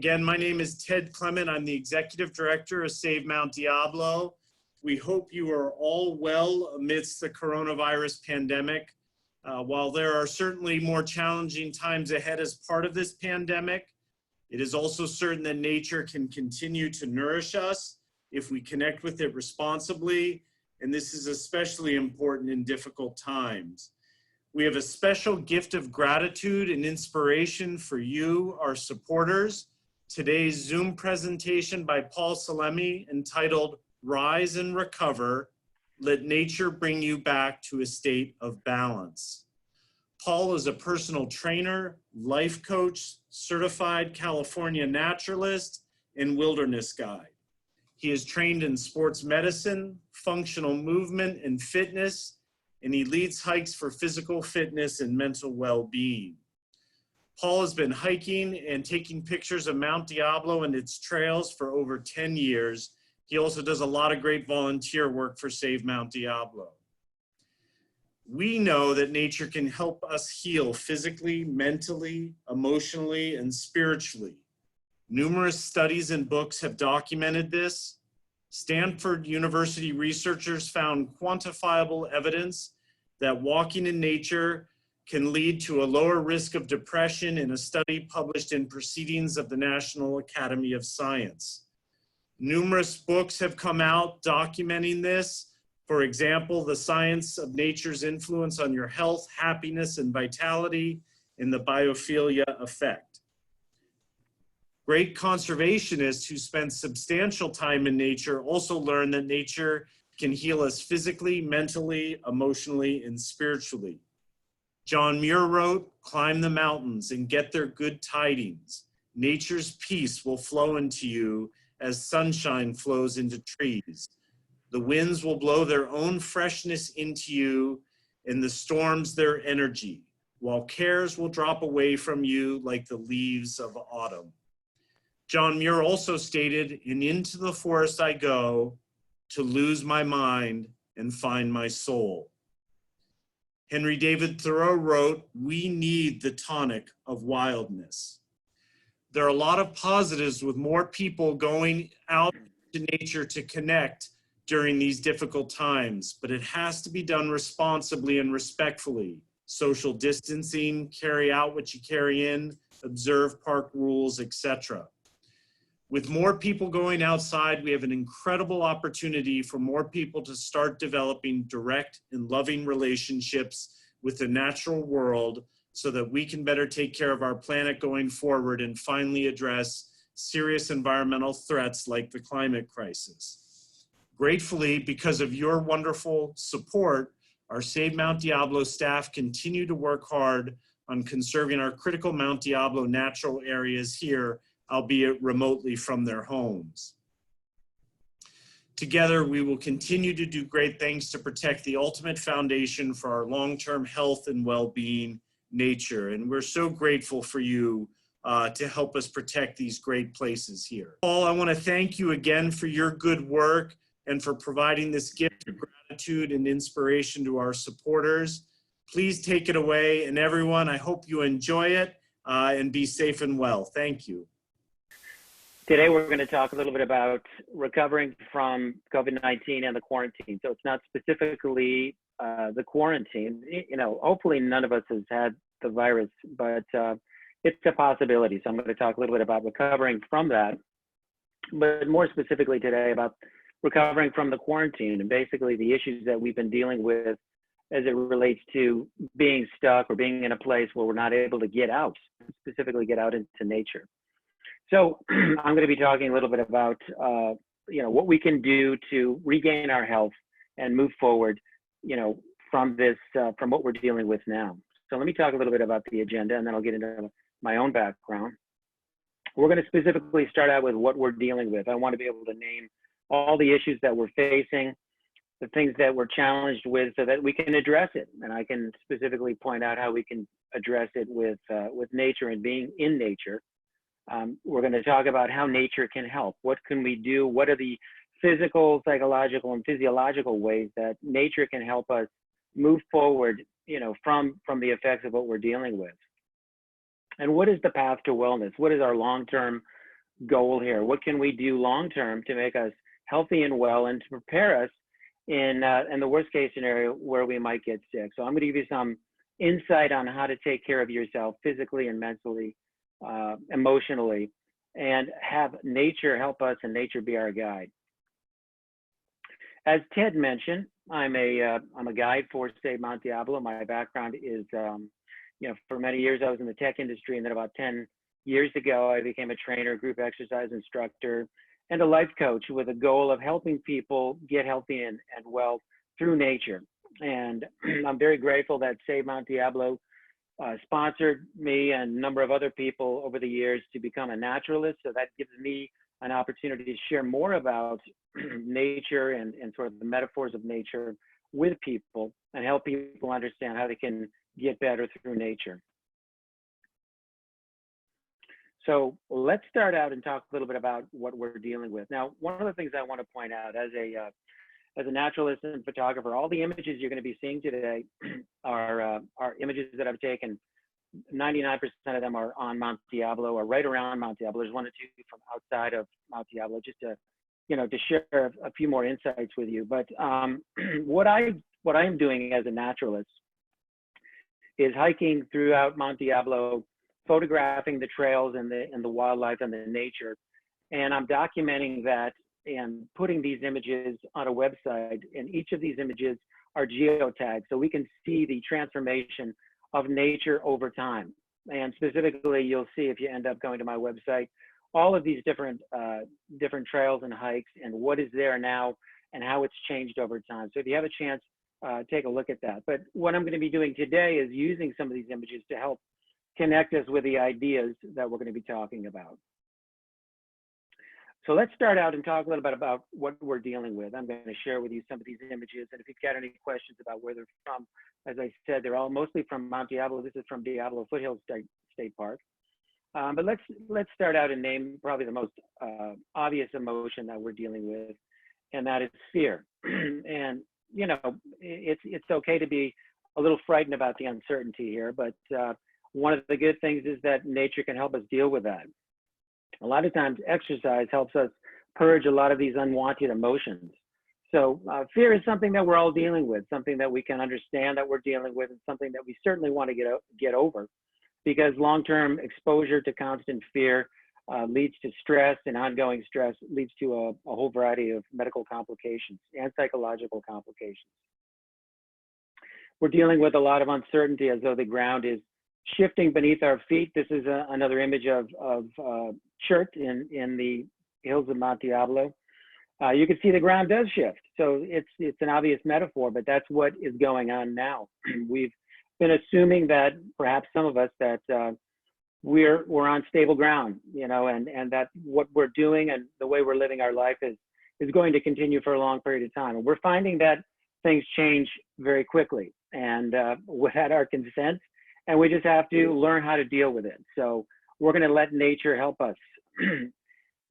Again, my name is Ted Clement. I'm the Executive Director of Save Mount Diablo. We hope you are all well amidst the coronavirus pandemic. While there are certainly more challenging times ahead as part of this pandemic, it is also certain that nature can continue to nourish us if we connect with it responsibly, and this is especially important in difficult times. We have a special gift of gratitude and inspiration for you, our supporters. Today's Zoom presentation by Paul Salemme entitled Rise and Recover, Let Nature Bring You Back to a State of Balance. Paul is a personal trainer, life coach, certified California Naturalist, and wilderness guide. He is trained in sports medicine, functional movement, and fitness, and he leads hikes for physical fitness and mental well-being. Paul has been hiking and taking pictures of Mount Diablo and its trails for over 10 years. He also does a lot of great volunteer work for Save Mount Diablo. We know that nature can help us heal physically, mentally, emotionally, and spiritually. Numerous studies and books have documented this. Stanford University researchers found quantifiable evidence that walking in nature can lead to a lower risk of depression in a study published in Proceedings of the National Academy of Science. Numerous books have come out documenting this. For example, The Science of Nature's Influence on Your Health, Happiness, and Vitality, and the Biophilia Effect. Great conservationists who spend substantial time in nature also learn that nature can heal us physically, mentally, emotionally, and spiritually. John Muir wrote, "Climb the mountains and get their good tidings. Nature's peace will flow into you as sunshine flows into trees. The winds will blow their own freshness into you, and the storms their energy, while cares will drop away from you like the leaves of autumn." John Muir also stated, "And into the forest I go to lose my mind and find my soul." Henry David Thoreau wrote, "We need the tonic of wildness." There are a lot of positives with more people going out to nature to connect during these difficult times, but it has to be done responsibly and respectfully. Social distancing, carry out what you carry in, observe park rules, etc. With more people going outside, we have an incredible opportunity for more people to start developing direct and loving relationships with the natural world so that we can better take care of our planet going forward and finally address serious environmental threats like the climate crisis. Gratefully, because of your wonderful support, our Save Mount Diablo staff continue to work hard on conserving our critical Mount Diablo natural areas here, albeit remotely from their homes. Together, we will continue to do great things to protect the ultimate foundation for our long-term health and well-being, nature. And we're so grateful for you to help us protect these great places here. Paul, I want to thank you again for your good work and for providing this gift of gratitude and inspiration to our supporters. Please take it away. And everyone, I hope you enjoy it and be safe and well. Thank you. Today, we're going to talk a little bit about recovering from COVID-19 and the quarantine. So it's not specifically the quarantine. You know, hopefully none of us has had the virus, but it's a possibility. So I'm going to talk a little bit about recovering from that, but more specifically today about recovering from the quarantine and basically the issues that we've been dealing with as it relates to being stuck or being in a place where we're not able to get out, specifically get out into nature. So I'm going to be talking a little bit about, you know, what we can do to regain our health and move forward, you know, from this, from what we're dealing with now. So let me talk a little bit about the agenda, and then I'll get into my own background. We're going to specifically start out with what we're dealing with. I want to be able to name all the issues that we're facing, the things that we're challenged with, so that we can address it. And I can specifically point out how we can address it with nature and being in nature. We're going to talk about how nature can help. What can we do? What are the physical, psychological, and physiological ways that nature can help us move forward, you know, from the effects of what we're dealing with? And what is the path to wellness? What is our long-term goal here. What can we do long-term to make us healthy and well and to prepare us in the worst case scenario where we might get sick? So I'm going to give you some insight on how to take care of yourself physically and mentally, emotionally, and have nature help us and nature be our guide. As Ted mentioned, I'm a guide for Save Mount Diablo. My background is, for many years I was in the tech industry, and then about 10 years ago I became a trainer, group exercise instructor, and a life coach with a goal of helping people get healthy and well through nature. And I'm very grateful that Save Mount Diablo sponsored me and a number of other people over the years to become a naturalist. So that gives me an opportunity to share more about nature and sort of the metaphors of nature with people and help people understand how they can get better through nature. So let's start out and talk a little bit about what we're dealing with. Now, one of the things I want to point out as a naturalist and photographer, all the images you're going to be seeing today are images that I've taken. 99% of them are on Mount Diablo or right around Mount Diablo. There's one or two from outside of Mount Diablo, just to share a few more insights with you. But what I am doing as a naturalist is hiking throughout Mount Diablo, photographing the trails and the wildlife and the nature, and I'm documenting that and putting these images on a website. And each of these images are geotagged, so we can see the transformation of nature over time. And specifically, you'll see if you end up going to my website, all of these different trails and hikes and what is there now and how it's changed over time. So if you have a chance, take a look at that. But what I'm going to be doing today is using some of these images to help connect us with the ideas that we're going to be talking about. So let's start out and talk a little bit about what we're dealing with. I'm going to share with you some of these images, and if you've got any questions about where they're from, as I said, they're all mostly from Mount Diablo. This is from Diablo Foothills State Park. But let's start out and name probably the most obvious emotion that we're dealing with, and that is fear. And it's okay to be a little frightened about the uncertainty here, but one of the good things is that nature can help us deal with that. A lot of times exercise helps us purge a lot of these unwanted emotions. So fear is something that we're all dealing with, something that we can understand that we're dealing with, and something that we certainly want to get over, because long-term exposure to constant fear leads to stress, and ongoing stress leads to a whole variety of medical complications and psychological complications. We're dealing with a lot of uncertainty, as though the ground is shifting beneath our feet. This is another image of chert in the hills of Mount Diablo. You can see the ground does shift. So it's an obvious metaphor, but that's what is going on now. We've been assuming that perhaps some of us that we're on stable ground, and that what we're doing and the way we're living our life is going to continue for a long period of time. And we're finding that things change very quickly and without our consent. And we just have to learn how to deal with it. So we're going to let nature help us.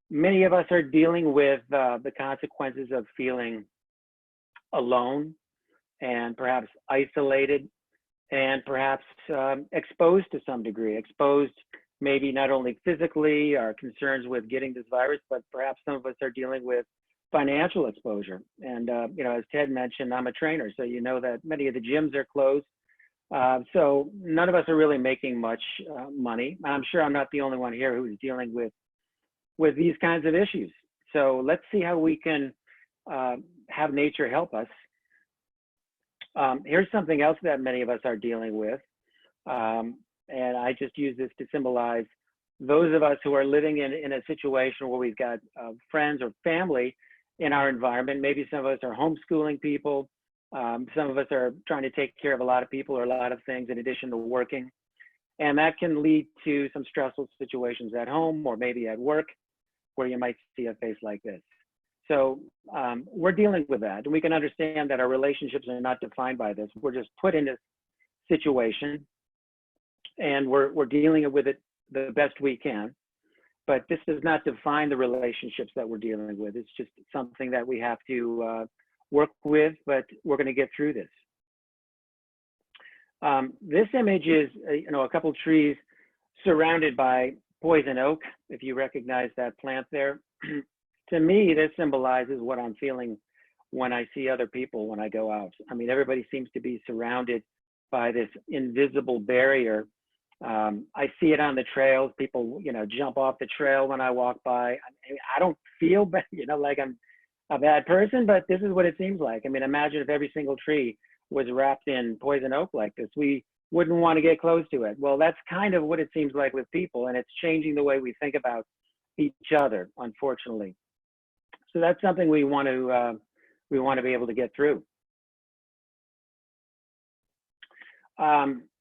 Many of us are dealing with the consequences of feeling alone and perhaps isolated and perhaps exposed to some degree, exposed maybe not only physically, our concerns with getting this virus, but perhaps some of us are dealing with financial exposure. And, as Ted mentioned, I'm a trainer, so you know that many of the gyms are closed. So none of us are really making much money. I'm sure I'm not the only one here who's dealing with these kinds of issues. So let's see how we can have nature help us. Here's something else that many of us are dealing with. And I just use this to symbolize those of us who are living in a situation where we've got friends or family in our environment. Maybe some of us are homeschooling people. Some of us are trying to take care of a lot of people or a lot of things in addition to working. And that can lead to some stressful situations at home or maybe at work where you might see a face like this. So we're dealing with that. And we can understand that our relationships are not defined by this. We're just put in this situation and we're dealing with it the best we can. But this does not define the relationships that we're dealing with. It's just something that we have to work with, but we're going to get through this. This image is, a couple trees surrounded by poison oak, if you recognize that plant there. To me, this symbolizes what I'm feeling when I see other people when I go out. I mean, everybody seems to be surrounded by this invisible barrier. I see it on the trails. People, jump off the trail when I walk by. I don't feel bad, like I'm a bad person, but this is what it seems like. I mean, imagine if every single tree was wrapped in poison oak like this. We wouldn't want to get close to it. Well, that's kind of what it seems like with people, and it's changing the way we think about each other, unfortunately. So that's something we want to be able to get through.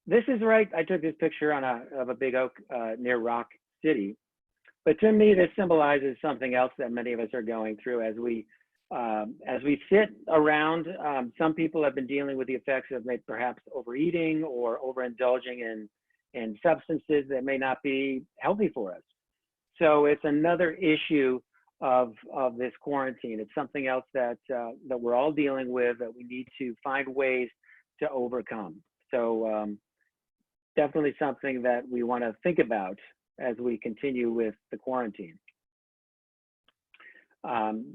This is right. I took this picture of a big oak near Rock City, but to me, this symbolizes something else that many of us are going through as we sit around. Some people have been dealing with the effects of maybe perhaps overeating or overindulging in substances that may not be healthy for us. So it's another issue of this quarantine. It's something else that we're all dealing with, that we need to find ways to overcome. So definitely something that we want to think about as we continue with the quarantine.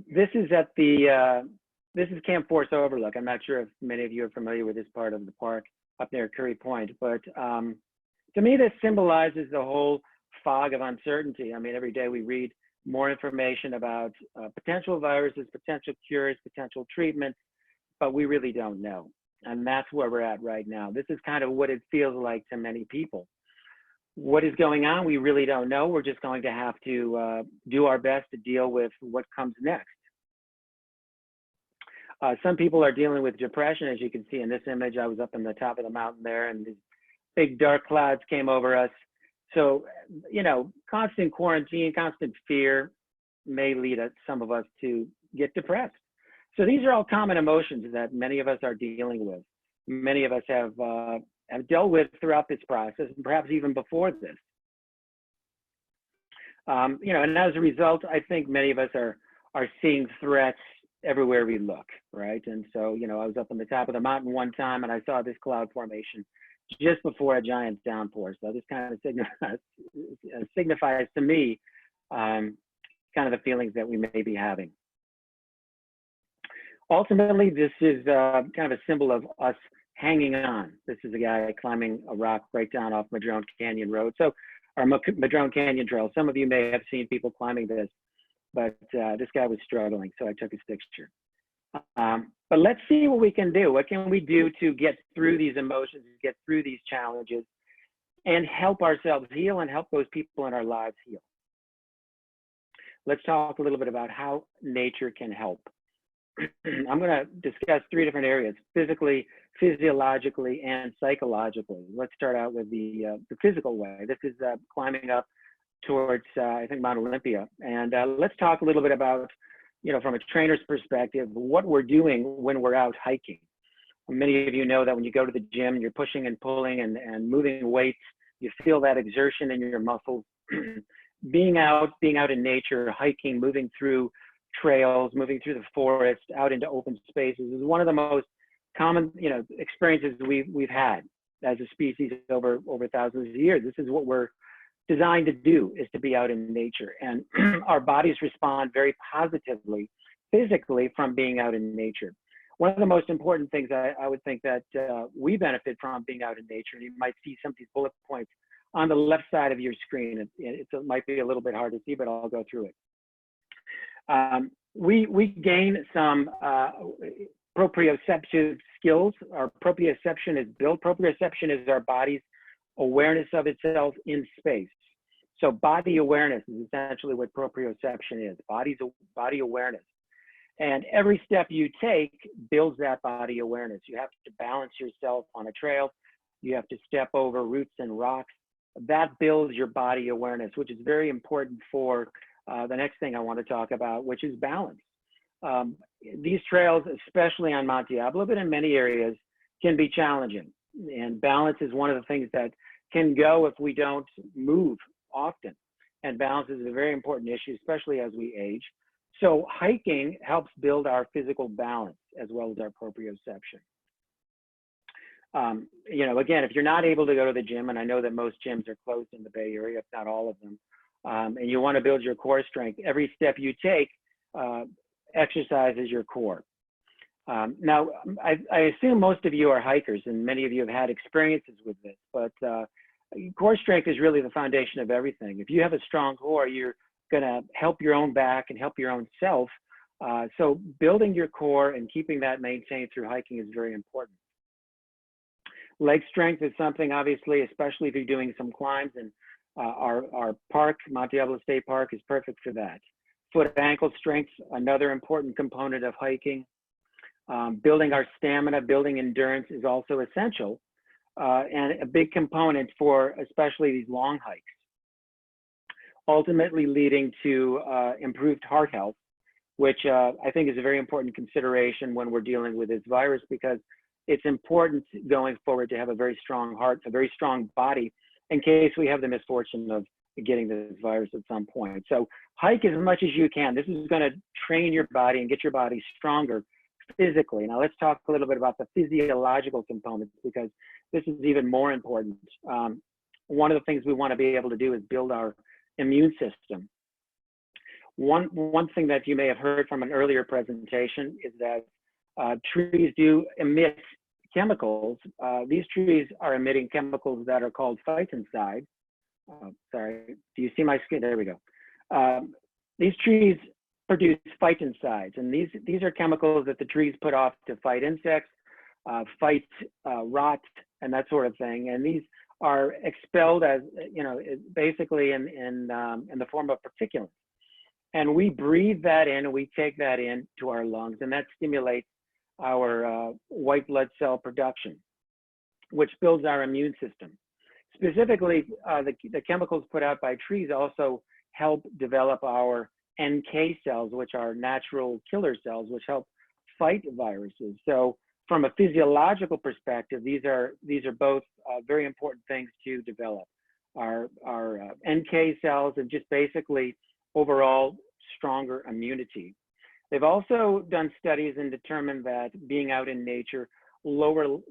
This is at this is Camp Force Overlook. I'm not sure if many of you are familiar with this part of the park up near Curry Point, but to me, this symbolizes the whole fog of uncertainty. I mean, every day we read more information about potential viruses, potential cures, potential treatments, but we really don't know. And that's where we're at right now. This is kind of what it feels like to many people. What is going on, we really don't know. We're just going to have to do our best to deal with what comes next. Some people are dealing with depression, as you can see in this image. I was up on the top of the mountain there, and these big dark clouds came over us. So, constant quarantine, constant fear may lead some of us to get depressed. So these are all common emotions that many of us are dealing with. Many of us have dealt with throughout this process, and perhaps even before this. And as a result, I think many of us are seeing threats everywhere we look, right? And so, I was up on the top of the mountain one time, and I saw this cloud formation just before a giant downpour. So this kind of signifies to me kind of the feelings that we may be having. Ultimately, this is kind of a symbol of us hanging on. This is a guy climbing a rock right down off Madrone Canyon Road. So, or Madrone Canyon Trail. Some of you may have seen people climbing this, but this guy was struggling, so I took his picture. But let's see what we can do. What can we do to get through these emotions, get through these challenges, and help ourselves heal and help those people in our lives heal? Let's talk a little bit about how nature can help. I'm going to discuss three different areas: physically, physiologically, and psychologically. Let's start out with the physical way. This is climbing up towards, I think, Mount Olympia. And let's talk a little bit about, from a trainer's perspective, what we're doing when we're out hiking. Many of you know that when you go to the gym, you're pushing and pulling and moving weights. You feel that exertion in your muscles. being out in nature, hiking, moving through trails, moving through the forest, out into open spaces is one of the most common, experiences we've had as a species over thousands of years. This is what we're designed to do, is to be out in nature. And our bodies respond very positively, physically, from being out in nature. One of the most important things I would think that we benefit from being out in nature, and you might see some of these bullet points on the left side of your screen. It might be a little bit hard to see, but I'll go through it. We gain some proprioceptive skills. Our proprioception is built. Proprioception is our body's awareness of itself in space. So body awareness is essentially what proprioception is, body awareness. And every step you take builds that body awareness. You have to balance yourself on a trail. You have to step over roots and rocks. That builds your body awareness, which is very important for the next thing I want to talk about, which is balance. These trails, especially on Mount Diablo, but in many areas, can be challenging. And balance is one of the things that can go if we don't move often. And balance is a very important issue, especially as we age. So hiking helps build our physical balance as well as our proprioception. You know, again, if you're not able to go to the gym, and I know that most gyms are closed in the Bay Area, if not all of them, and you want to build your core strength, every step you take exercises your core. Now, I assume most of you are hikers, and many of you have had experiences with this, but core strength is really the foundation of everything. If you have a strong core, you're going to help your own back and help your own self. So building your core and keeping that maintained through hiking is very important. Leg strength is something, obviously, especially if you're doing some climbs, and our park, Mount Diablo State Park, is perfect for that. Foot ankle strength, another important component of hiking. Building our stamina, building endurance is also essential, and a big component for especially these long hikes, ultimately leading to improved heart health, which I think is a very important consideration when we're dealing with this virus, because it's important going forward to have a very strong heart, a very strong body, in case we have the misfortune of getting this virus at some point. So hike as much as you can. This is going to train your body and get your body stronger physically. Now let's talk a little bit about the physiological components, because this is even more important. One of the things we want to be able to do is build our immune system. One thing that you may have heard from an earlier presentation is that trees do emit chemicals. These trees are emitting chemicals that are called phytoncides. Sorry, do you see my screen? There we go. These trees produce phytoncides, and these are chemicals that the trees put off to fight insects, fight rot, and that sort of thing. And these are expelled as, you know, basically in the form of particulates. And we breathe that in, and we take that in to our lungs, and that stimulates our white blood cell production, which builds our immune system. Specifically, the chemicals put out by trees also help develop our NK cells, which are natural killer cells, which help fight viruses. So from a physiological perspective, these are both very important things to develop. Our NK cells and just basically overall stronger immunity. They've also done studies and determined that being out in nature lowers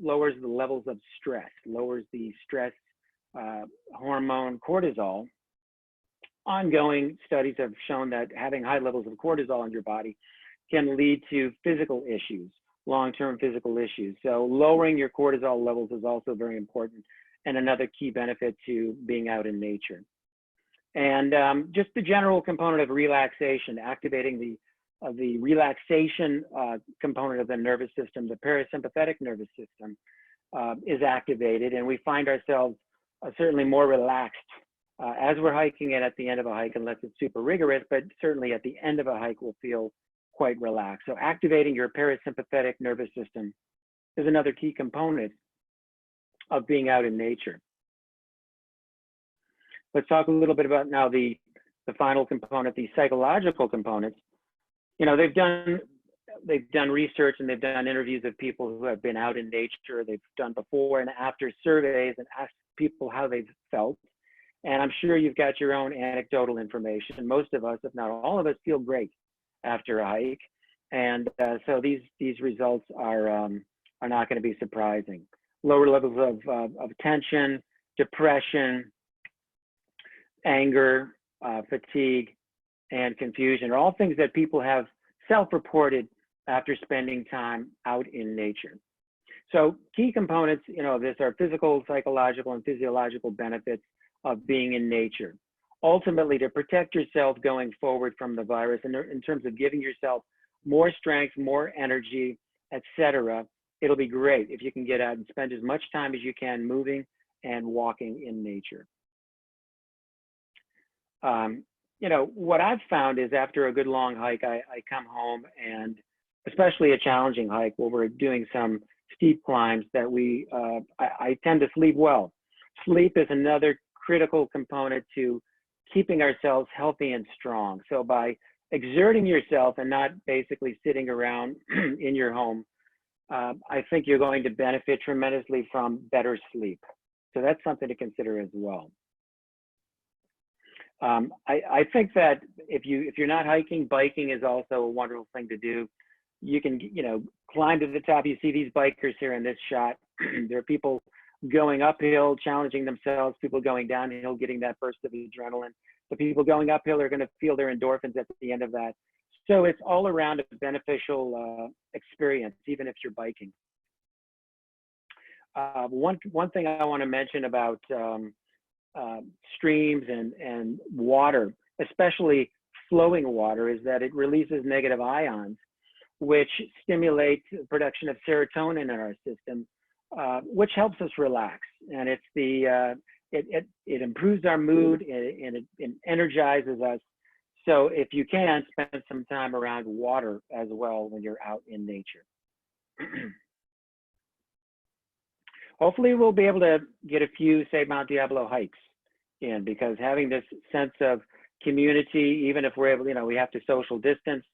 the levels of stress, lowers the stress hormone cortisol. Ongoing studies have shown that having high levels of cortisol in your body can lead to physical issues, long-term physical issues. So lowering your cortisol levels is also very important, and another key benefit to being out in nature. And just the general component of relaxation, activating the relaxation component of the nervous system, the parasympathetic nervous system is activated, and we find ourselves certainly more relaxed as we're hiking, and at the end of a hike, unless it's super rigorous, but certainly at the end of a hike, we'll feel quite relaxed. So activating your parasympathetic nervous system is another key component of being out in nature. Let's talk a little bit about now the final component, the psychological components. You know, they've done research, and they've done interviews of people who have been out in nature. They've done before and after surveys and asked people how they've felt. And I'm sure you've got your own anecdotal information. Most of us, if not all of us, feel great after a hike. And so these results are not going to be surprising. Lower levels of tension, depression, anger, fatigue, and confusion are all things that people have self-reported after spending time out in nature. So key components, you know, of this are physical, psychological, and physiological benefits of being in nature. Ultimately, to protect yourself going forward from the virus, and in terms of giving yourself more strength, more energy, etc., it'll be great if you can get out and spend as much time as you can moving and walking in nature. You know, what I've found is after a good long hike, I come home, and especially a challenging hike where we're doing some steep climbs, that I tend to sleep well. Sleep is another critical component to keeping ourselves healthy and strong. So by exerting yourself and not basically sitting around in your home, I think you're going to benefit tremendously from better sleep. So that's something to consider as well. I think that if you're not hiking, biking is also a wonderful thing to do. You can, you know, climb to the top. You see these bikers here in this shot. There are people going uphill, challenging themselves, people going downhill, getting that burst of adrenaline. The people going uphill are going to feel their endorphins at the end of that. So it's all around a beneficial experience, even if you're biking. One thing I want to mention about streams and water, especially flowing water, is that it releases negative ions, which stimulate the production of serotonin in our system, which helps us relax. And it's it improves our mood, and it energizes us. So if you can, spend some time around water as well when you're out in nature. Hopefully we'll be able to get a few, say, Mount Diablo hikes in, because having this sense of community, even if we're able, we have to social distance,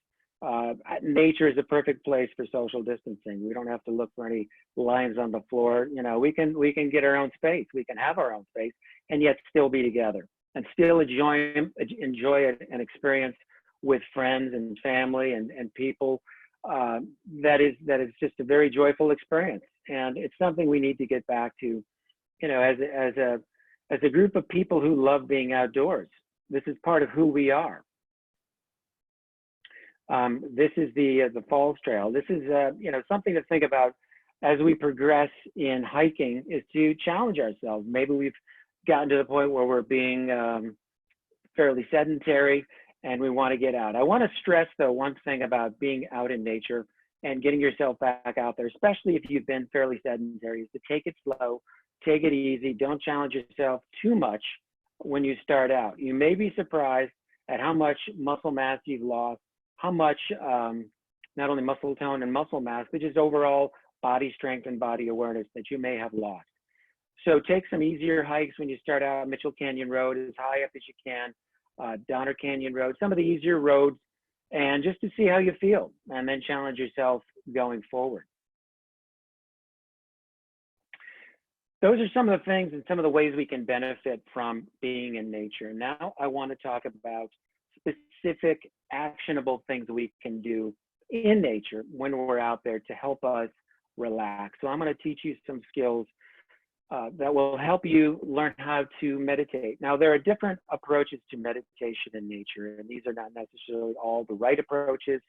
nature is a perfect place for social distancing. We don't have to look for any lines on the floor. We can get our own space. We can have our own space and yet still be together and still enjoy an experience with friends and family and people. That is just a very joyful experience. And it's something we need to get back to, as a group of people who love being outdoors. This is part of who we are. This is the Falls Trail. This is something to think about as we progress in hiking, is to challenge ourselves. Maybe we've gotten to the point where we're being fairly sedentary and we want to get out. I want to stress, though, one thing about being out in nature and getting yourself back out there, especially if you've been fairly sedentary, is to take it slow, take it easy. Don't challenge yourself too much when you start out. You may be surprised at how much muscle mass you've lost, how much not only muscle tone and muscle mass, but just overall body strength and body awareness that you may have lost. So take some easier hikes when you start out. Mitchell Canyon Road, as high up as you can, Donner Canyon Road, some of the easier roads, and just to see how you feel, and then challenge yourself going forward. Those are some of the things and some of the ways we can benefit from being in nature. Now I want to talk about specific actionable things we can do in nature when we're out there to help us relax. So I'm going to teach you some skills that will help you learn how to meditate. Now, there are different approaches to meditation in nature, and these are not necessarily all the right approaches.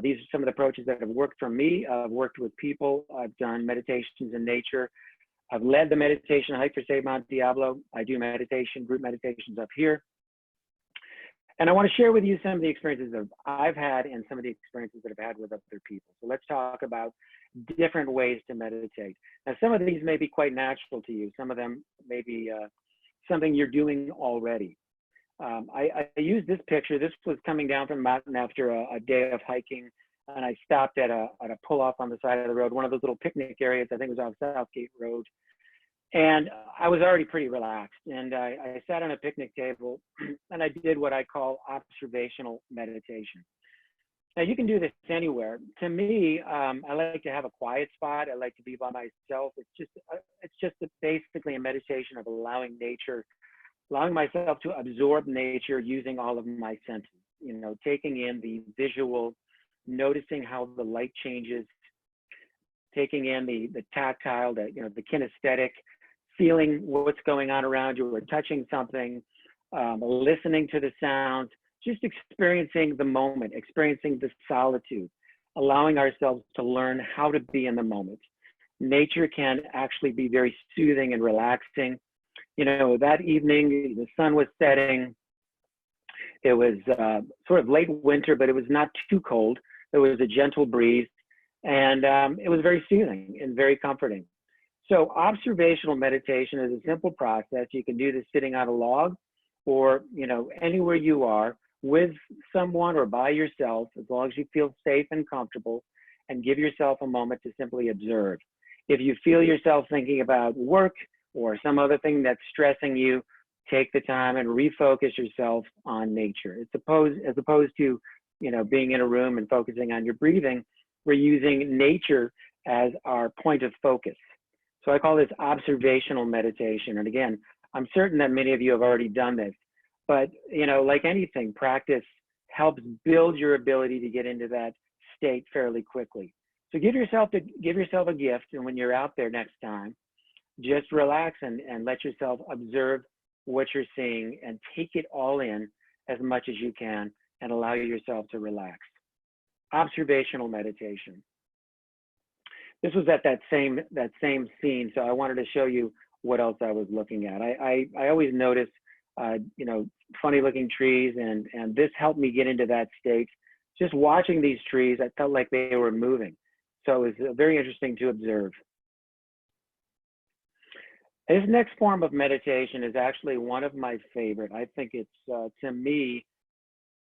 These are some of the approaches that have worked for me. I've worked with people. I've done meditations in nature. I've led the meditation hike for, say, Mount Diablo. I do meditation, group meditations up here. And I want to share with you some of the experiences that I've had and some of the experiences that I've had with other people. So let's talk about different ways to meditate. Now, some of these may be quite natural to you. Some of them may be something you're doing already. I used this picture. This was coming down from the mountain after a day of hiking, and I stopped at a pull-off on the side of the road, one of those little picnic areas. I think it was off Southgate Road. And I was already pretty relaxed. And I sat on a picnic table and I did what I call observational meditation. Now, you can do this anywhere. To me, I like to have a quiet spot. I like to be by myself. It's just basically a meditation of allowing myself to absorb nature using all of my senses, taking in the visual, noticing how the light changes, taking in the tactile, the kinesthetic, feeling what's going on around you, or touching something, listening to the sounds, just experiencing the moment, experiencing the solitude, allowing ourselves to learn how to be in the moment. Nature can actually be very soothing and relaxing. That evening, the sun was setting. It was sort of late winter, but it was not too cold. There was a gentle breeze, and it was very soothing and very comforting. So observational meditation is a simple process. You can do this sitting on a log or, anywhere you are with someone or by yourself, as long as you feel safe and comfortable, and give yourself a moment to simply observe. If you feel yourself thinking about work or some other thing that's stressing you, take the time and refocus yourself on nature. As opposed to, being in a room and focusing on your breathing, we're using nature as our point of focus. So I call this observational meditation. And again, I'm certain that many of you have already done this, but like anything, practice helps build your ability to get into that state fairly quickly. So give yourself a gift, and when you're out there next time, just relax and let yourself observe what you're seeing and take it all in as much as you can and allow yourself to relax. Observational meditation. This was at that same scene, so I wanted to show you what else I was looking at. I always notice, funny looking trees, and this helped me get into that state. Just watching these trees, I felt like they were moving. So it was very interesting to observe. This next form of meditation is actually one of my favorite. I think it's, to me,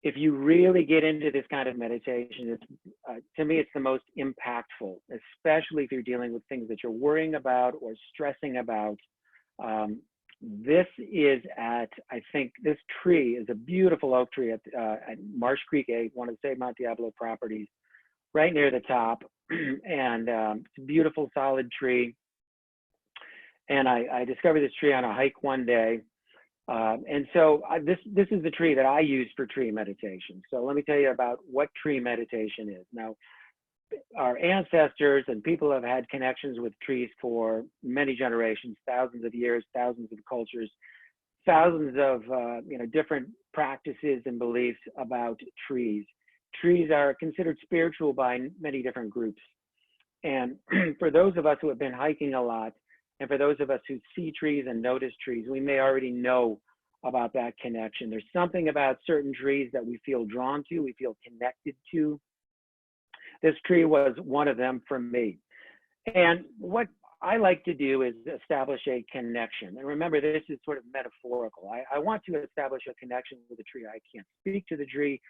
if you really get into this kind of meditation, to me, it's the most impactful, especially if you're dealing with things that you're worrying about or stressing about. This is I think this tree is a beautiful oak tree at Marsh Creek, one of the Save Mount Diablo properties, right near the top. And it's a beautiful, solid tree. And I discovered this tree on a hike one day. And so this is the tree that I use for tree meditation. So let me tell you about what tree meditation is. Now, our ancestors and people have had connections with trees for many generations, thousands of years, thousands of cultures, thousands of different practices and beliefs about trees. Trees are considered spiritual by many different groups. And for those of us who have been hiking a lot, and for those of us who see trees and notice trees, we may already know about that connection. There's something about certain trees that we feel drawn to, we feel connected to. This tree was one of them for me. And what I like to do is establish a connection. And remember, this is sort of metaphorical. I want to establish a connection with a tree. I can't speak to the tree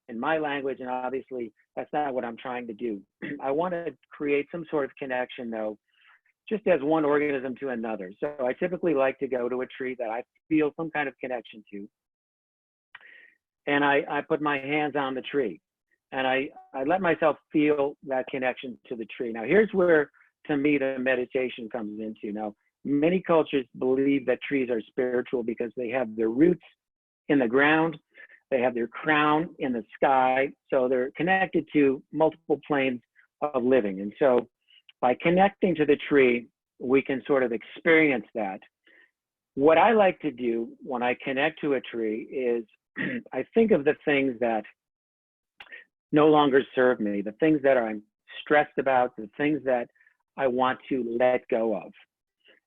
in my language, and obviously that's not what I'm trying to do. I want to create some sort of connection, though, just as one organism to another. So I typically like to go to a tree that I feel some kind of connection to. And I put my hands on the tree and I let myself feel that connection to the tree. Now, here's where, to me, the meditation comes into. Now, many cultures believe that trees are spiritual because they have their roots in the ground, they have their crown in the sky. So they're connected to multiple planes of living. And so by connecting to the tree, we can sort of experience that. What I like to do when I connect to a tree is I think of the things that no longer serve me, the things that I'm stressed about, the things that I want to let go of.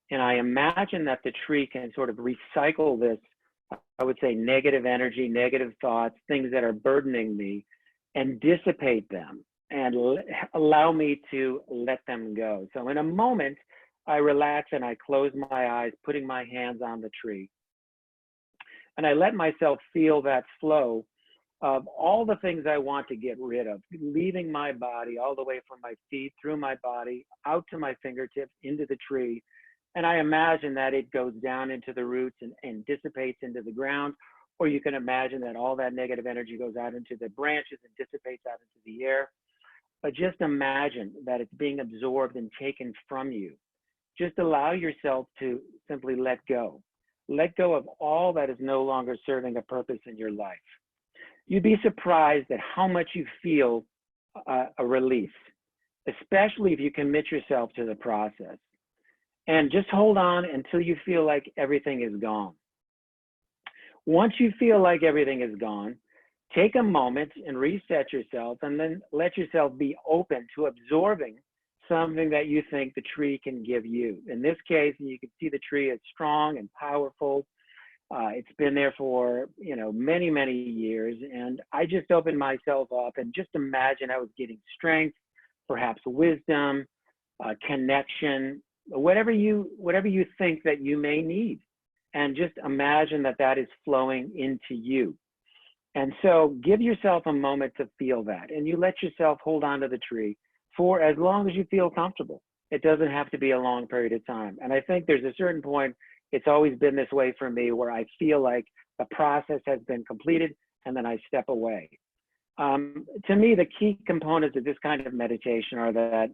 And I imagine that the tree can sort of recycle this, I would say, negative energy, negative thoughts, things that are burdening me, and dissipate them and allow me to let them go. So in a moment, I relax and I close my eyes, putting my hands on the tree. And I let myself feel that flow of all the things I want to get rid of, leaving my body all the way from my feet, through my body, out to my fingertips, into the tree. And I imagine that it goes down into the roots and dissipates into the ground. Or you can imagine that all that negative energy goes out into the branches and dissipates out into the air. But just imagine that it's being absorbed and taken from you. Just allow yourself to simply let go. Let go of all that is no longer serving a purpose in your life. You'd be surprised at how much you feel a relief, especially if you commit yourself to the process. And just hold on until you feel like everything is gone. Once you feel like everything is gone, take a moment and reset yourself, and then let yourself be open to absorbing something that you think the tree can give you. In this case, you can see the tree is strong and powerful. It's been there for, many, many years. And I just opened myself up and just imagine I was getting strength, perhaps wisdom, connection, whatever you think that you may need. And just imagine that that is flowing into you. And so give yourself a moment to feel that. And you let yourself hold on to the tree for as long as you feel comfortable. It doesn't have to be a long period of time. And I think there's a certain point, it's always been this way for me, where I feel like the process has been completed and then I step away. To me, the key components of this kind of meditation are that,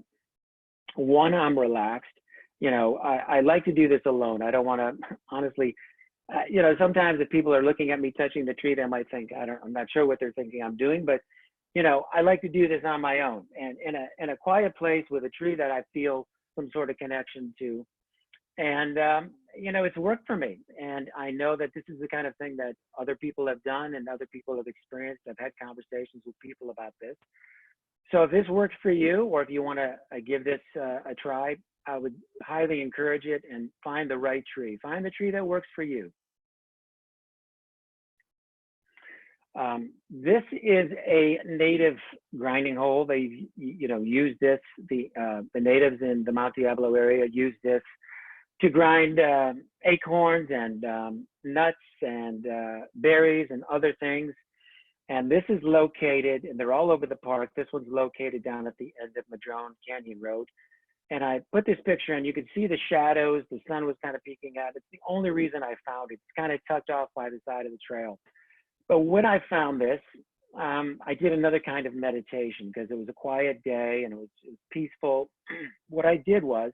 one, I'm relaxed. I like to do this alone. I don't want to, honestly, sometimes if people are looking at me touching the tree, they might think, I'm not sure what they're thinking I'm doing, but I like to do this on my own and in a quiet place with a tree that I feel some sort of connection to. And, it's worked for me. And I know that this is the kind of thing that other people have done and other people have experienced. I've had conversations with people about this. So if this works for you, or if you want to give this a try, I would highly encourage it and find the right tree. Find the tree that works for you. This is a native grinding hole. They, use this. The natives in the Mount Diablo area use this to grind acorns and nuts and berries and other things. And this is located, and they're all over the park. This one's located down at the end of Madrone Canyon Road. And I put this picture in, you could see the shadows. The sun was kind of peeking out. It's the only reason I found it. It's kind of tucked off by the side of the trail. But when I found this, I did another kind of meditation because it was a quiet day and it was peaceful. What I did was,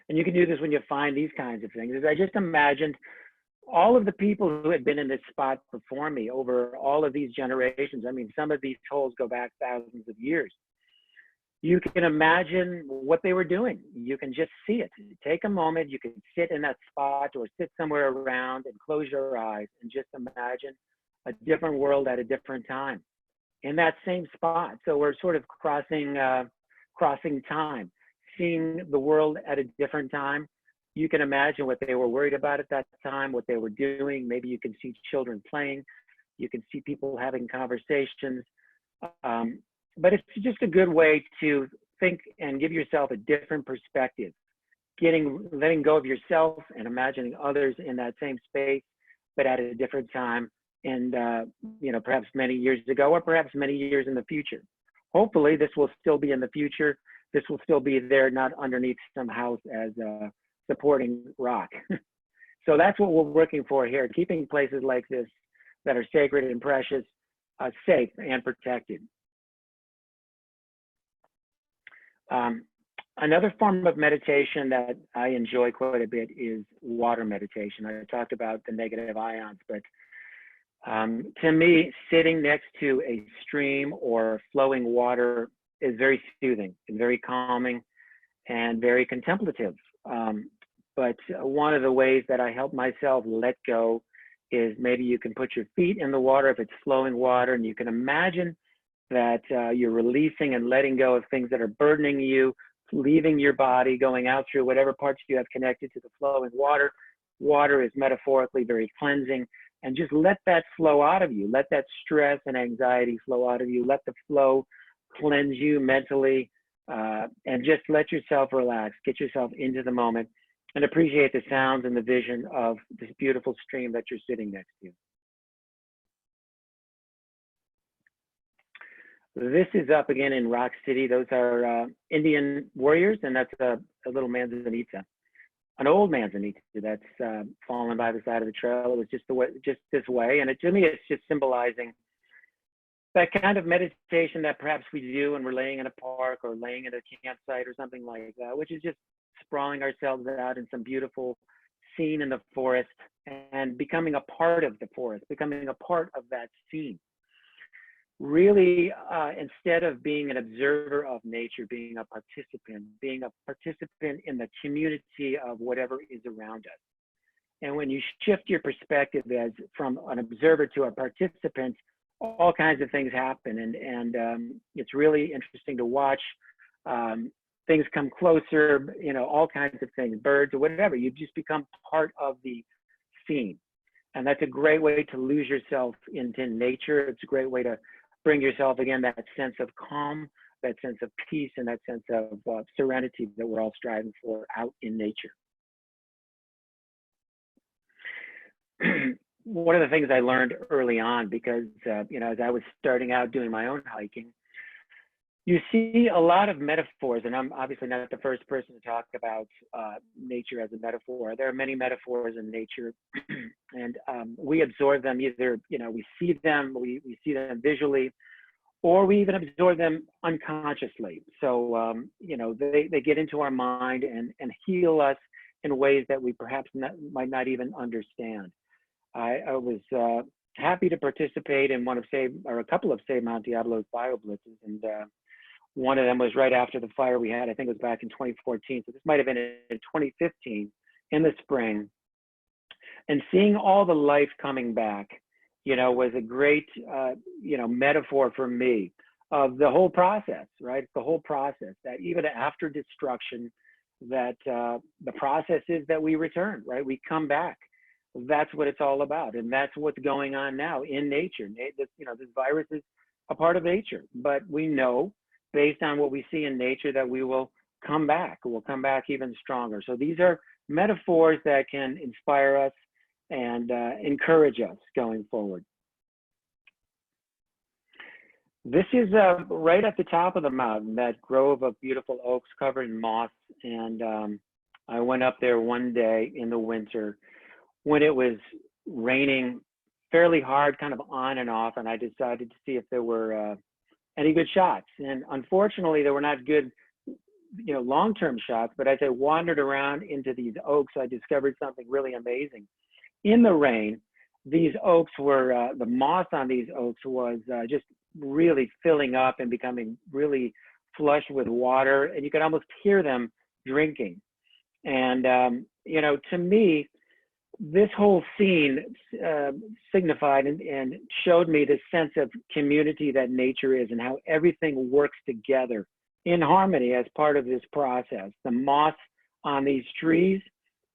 and you can do this when you find these kinds of things, is I just imagined all of the people who had been in this spot before me over all of these generations. I mean, some of these holes go back thousands of years. You can imagine what they were doing. You can just see it. Take a moment, you can sit in that spot or sit somewhere around and close your eyes and just imagine a different world at a different time in that same spot. So we're sort of crossing time, seeing the world at a different time. You can imagine what they were worried about at that time, what they were doing. Maybe you can see children playing. You can see people having conversations. But it's just a good way to think and give yourself a different perspective, letting go of yourself and imagining others in that same space, but at a different time. And, perhaps many years ago, or perhaps many years in the future. Hopefully this will still be in the future. This will still be there, not underneath some house as a supporting rock. So that's what we're working for here, keeping places like this that are sacred and precious, safe and protected. Another form of meditation that I enjoy quite a bit is water meditation. I talked about the negative ions, but to me, sitting next to a stream or flowing water is very soothing and very calming and very contemplative. But one of the ways that I help myself let go is maybe you can put your feet in the water if it's flowing water, and you can imagine that you're releasing and letting go of things that are burdening you, leaving your body, going out through whatever parts you have connected to the flowing water. Water is metaphorically very cleansing, and just let that flow out of you. Let that stress and anxiety flow out of you. Let the flow cleanse you mentally, and just let yourself relax. Get yourself into the moment and appreciate the sounds and the vision of this beautiful stream that you're sitting next to. This is up again in Rock City. Those are Indian warriors, and that's a little manzanita, an old manzanita that's fallen by the side of the trail. It was just this way, and to me, it's just symbolizing that kind of meditation that perhaps we do when we're laying in a park or laying at a campsite or something like that, which is just sprawling ourselves out in some beautiful scene in the forest and becoming a part of the forest, becoming a part of that scene. Really, instead of being an observer of nature, being a participant in the community of whatever is around us. And when you shift your perspective as from an observer to a participant, all kinds of things happen. And it's really interesting to watch things come closer, all kinds of things, birds or whatever. You just become part of the scene. And that's a great way to lose yourself into nature. It's a great way to bring yourself, again, that sense of calm, that sense of peace, and that sense of serenity that we're all striving for out in nature. One of the things I learned early on, because, as I was starting out doing my own hiking, you see a lot of metaphors, and I'm obviously not the first person to talk about nature as a metaphor. There are many metaphors in nature, and we absorb them either, we see them visually, or we even absorb them unconsciously. So, they get into our mind and heal us in ways that we perhaps might not even understand. I was happy to participate in a couple of Save Mount Diablo's bio blitzes, and one of them was right after the fire we had. I think it was back in 2014, so this might have been in 2015 in the spring. And seeing all the life coming back, was a great, metaphor for me of the whole process, right? The whole process, that even after destruction, that the process is that we return, right? We come back. That's what it's all about. And that's what's going on now in nature. This virus is a part of nature, but we know based on what we see in nature that we will come back. We'll come back even stronger. So these are metaphors that can inspire us and encourage us going forward. This is right at the top of the mountain, that grove of beautiful oaks covered in moss. And I went up there one day in the winter when it was raining fairly hard, kind of on and off, and I decided to see if there were any good shots. And unfortunately, there were not good, long-term shots, but as I wandered around into these oaks, I discovered something really amazing. In the rain, these oaks were, the moss on these oaks was just really filling up and becoming really flush with water, and you could almost hear them drinking. And, to me, this whole scene signified and showed me the sense of community that nature is, and how everything works together in harmony as part of this process. The moss on these trees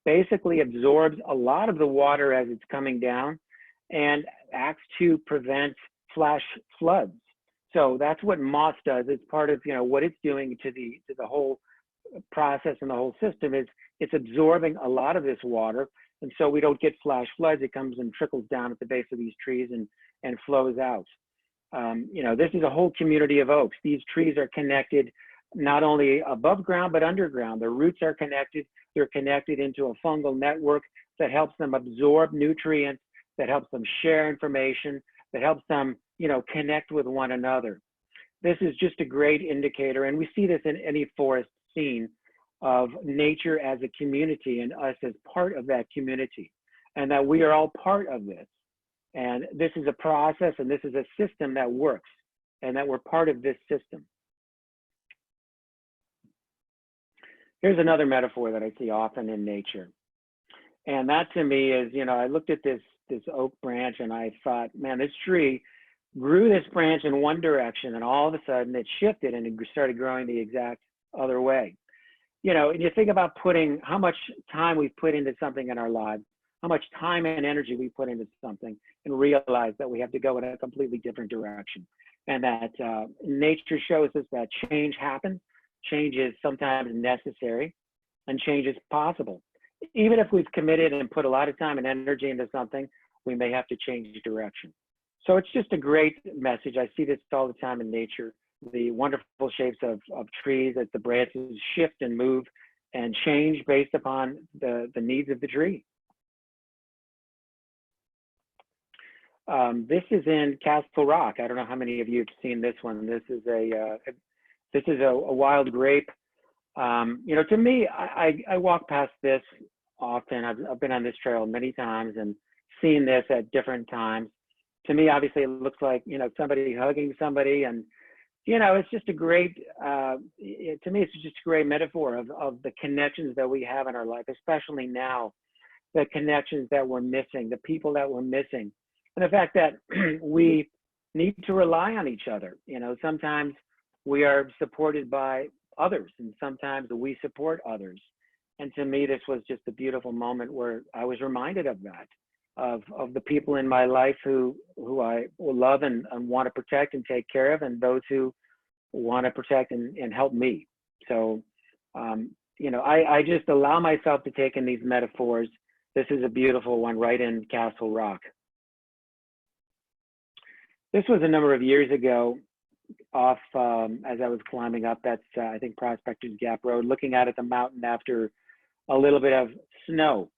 basically absorbs a lot of the water as it's coming down and acts to prevent flash floods. So that's what moss does. It's part of what it's doing to the whole process, and the whole system is it's absorbing a lot of this water, and so we don't get flash floods. It comes and trickles down at the base of these trees and flows out. This is a whole community of oaks. These trees are connected not only above ground but underground. Their roots are connected. They're connected into a fungal network that helps them absorb nutrients, that helps them share information, that helps them, connect with one another. This is just a great indicator, and we see this in any forest scene, of nature as a community and us as part of that community, and that we are all part of this. And this is a process, and this is a system that works, and that we're part of this system. Here's another metaphor that I see often in nature. And that to me is, I looked at this oak branch and I thought, man, this tree grew this branch in one direction, and all of a sudden it shifted and it started growing the exact other way. And you think about how much time we've put into something in our lives, how much time and energy we put into something, and realize that we have to go in a completely different direction. And that nature shows us that change happens, change is sometimes necessary, and change is possible. Even if we've committed and put a lot of time and energy into something, we may have to change direction. So it's just a great message. I see this all the time in nature. The wonderful shapes of trees as the branches shift and move and change based upon the needs of the tree. This is in Castle Rock. I don't know how many of you have seen this one. This is a wild grape. To me, I walk past this often. I've been on this trail many times and seen this at different times. To me, obviously, it looks like somebody hugging somebody, and it's just a great, to me, it's just a great metaphor of the connections that we have in our life, especially now, the connections that we're missing, the people that we're missing, and the fact that we need to rely on each other. Sometimes we are supported by others, and sometimes we support others. And to me, this was just a beautiful moment where I was reminded of that, of the people in my life who I love and want to protect and take care of, and those who want to protect and help me. So, I just allow myself to take in these metaphors. This is a beautiful one right in Castle Rock. This was a number of years ago off as I was climbing up, that's I think Prospector's Gap Road, looking out at the mountain after a little bit of snow.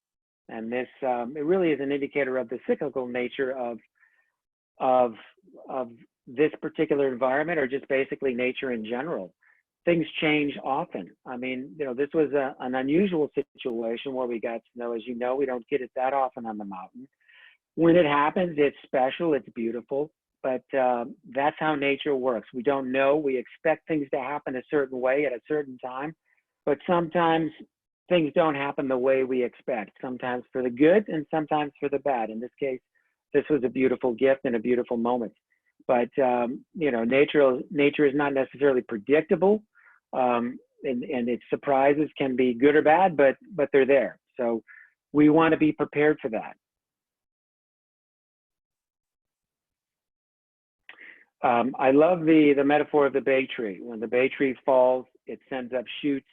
And this, it really is an indicator of the cyclical nature of this particular environment, or just basically nature in general. Things change often. I mean, this was an unusual situation where we got snow. As you know, we don't get it that often on the mountain. When it happens, it's special, it's beautiful, but that's how nature works. We don't know. We expect things to happen a certain way at a certain time, but sometimes things don't happen the way we expect, sometimes for the good and sometimes for the bad. In this case, this was a beautiful gift and a beautiful moment. But, you know, nature is not necessarily predictable, and its surprises can be good or bad, but they're there. So we want to be prepared for that. I love the metaphor of the bay tree. When the bay tree falls, it sends up shoots.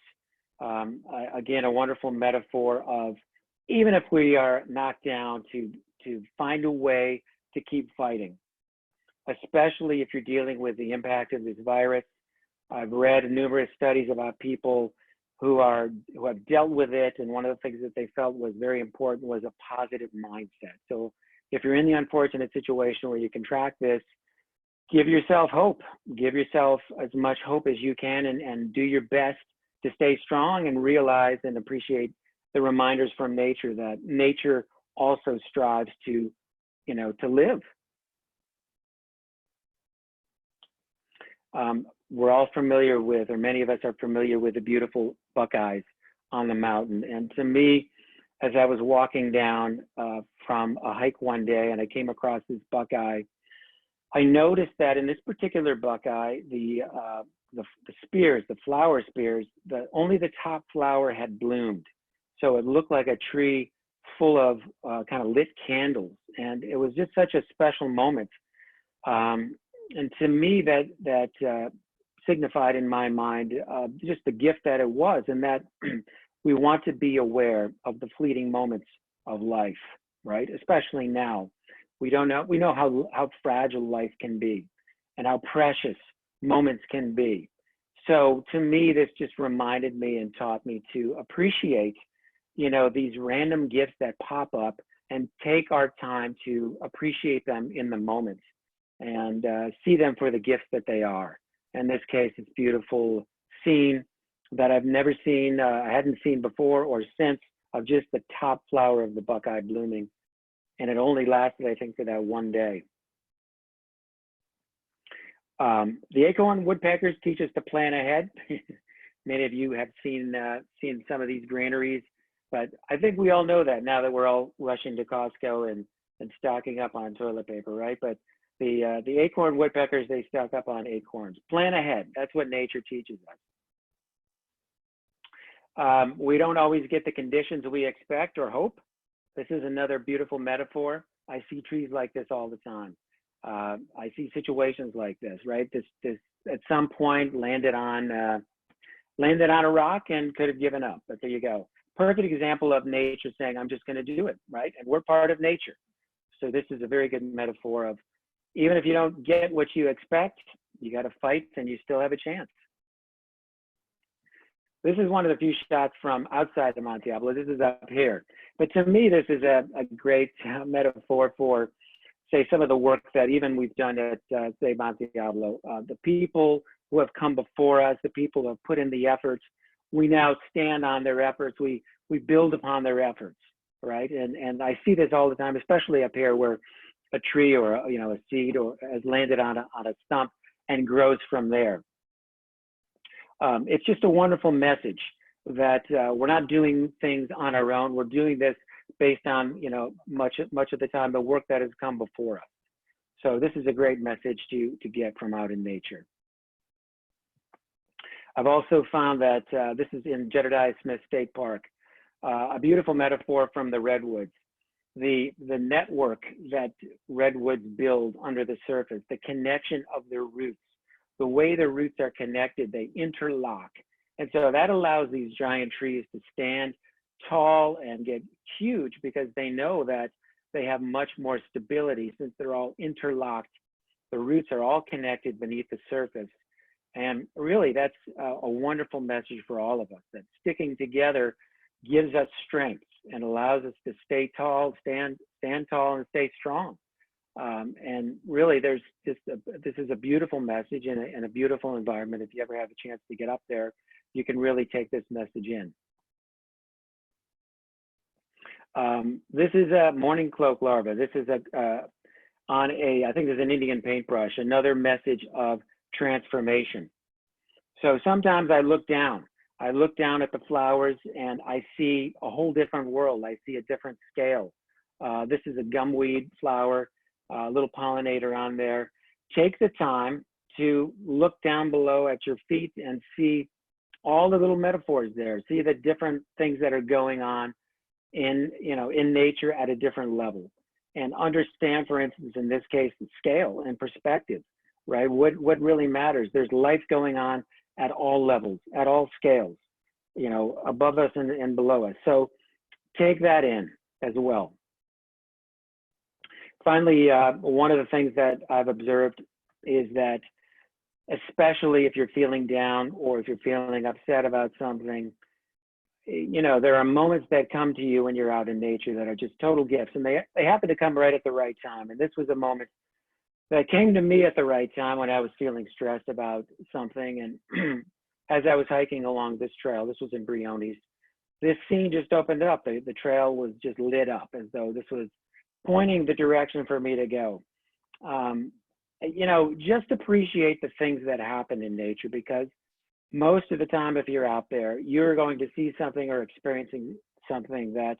Again, a wonderful metaphor of, even if we are knocked down, to find a way to keep fighting, especially if you're dealing with the impact of this virus. I've read numerous studies about people who have dealt with it, and one of the things that they felt was very important was a positive mindset. So if you're in the unfortunate situation where you contract this, give yourself hope. Give yourself as much hope as you can, and do your best to stay strong and realize and appreciate the reminders from nature that nature also strives to, you know, to live. We're all familiar with, or many of us are familiar with, the beautiful buckeyes on the mountain. And to me, as I was walking down from a hike one day and I came across this buckeye, I noticed that in this particular buckeye, the spears, the flower spears, only the top flower had bloomed. So it looked like a tree full of kind of lit candles. And it was just such a special moment. And to me, that signified in my mind just the gift that it was, and that we want to be aware of the fleeting moments of life, right? Especially now. We know how fragile life can be and how precious moments can be. So to me, this just reminded me and taught me to appreciate, you know, these random gifts that pop up, and take our time to appreciate them in the moment and see them for the gifts that they are. In this case, it's beautiful scene that I've never seen, I hadn't seen before or since, of just the top flower of the buckeye blooming. And it only lasted, I think, for that one day. The acorn woodpeckers teach us to plan ahead. Many of you have seen some of these granaries, but I think we all know that now that we're all rushing to Costco and stocking up on toilet paper, right? But the acorn woodpeckers, they stock up on acorns. Plan ahead. That's what nature teaches us. We don't always get the conditions we expect or hope. This is another beautiful metaphor. I see trees like this all the time. I see situations like this, right? This at some point landed on a rock and could have given up, but there you go. Perfect example of nature saying, I'm just going to do it, right? And we're part of nature. So this is a very good metaphor of, even if you don't get what you expect, you got to fight and you still have a chance. This is one of the few shots from outside of Monte Diablo. This is up here. But to me, this is a great metaphor for, say, some of the work that even we've done at, say, Monte Diablo. The people who have come before us, the people who have put in the efforts, we now stand on their efforts. We build upon their efforts, right? And I see this all the time, especially up here where a tree or a seed has landed on a stump and grows from there. It's just a wonderful message that we're not doing things on our own. We're doing this based on, much of the time, the work that has come before us. So this is a great message to get from out in nature. I've also found that this is in Jedediah Smith State Park, a beautiful metaphor from the redwoods. The network that redwoods build under the surface, the connection of their roots, the way the roots are connected, they interlock. And so that allows these giant trees to stand tall and get huge, because they know that they have much more stability since they're all interlocked. The roots are all connected beneath the surface. And really, that's a wonderful message for all of us, that sticking together gives us strength and allows us to stay tall, stand tall, and stay strong. And really, this is a beautiful message and a beautiful environment. If you ever have a chance to get up there, you can really take this message in. This is a morning cloak larva. This is I think there's an Indian paintbrush, another message of transformation. So sometimes I look down at the flowers and I see a whole different world. I see a different scale. This is a gumweed flower, a little pollinator on there. Take the time to look down below at your feet and see all the little metaphors there. See the different things that are going on in nature at a different level, and understand, for instance, in this case, the scale and perspective, right? What really matters? There's life going on at all levels, at all scales, above us and below us. So take that in as well. Finally, one of the things that I've observed is that, especially if you're feeling down or if you're feeling upset about something, there are moments that come to you when you're out in nature that are just total gifts, and they happen to come right at the right time. And this was a moment that came to me at the right time when I was feeling stressed about something. And as I was hiking along this trail, this was in Briones, this scene just opened up. The trail was just lit up as though this was pointing the direction for me to go. Just appreciate the things that happen in nature, because most of the time, if you're out there, you're going to see something or experiencing something that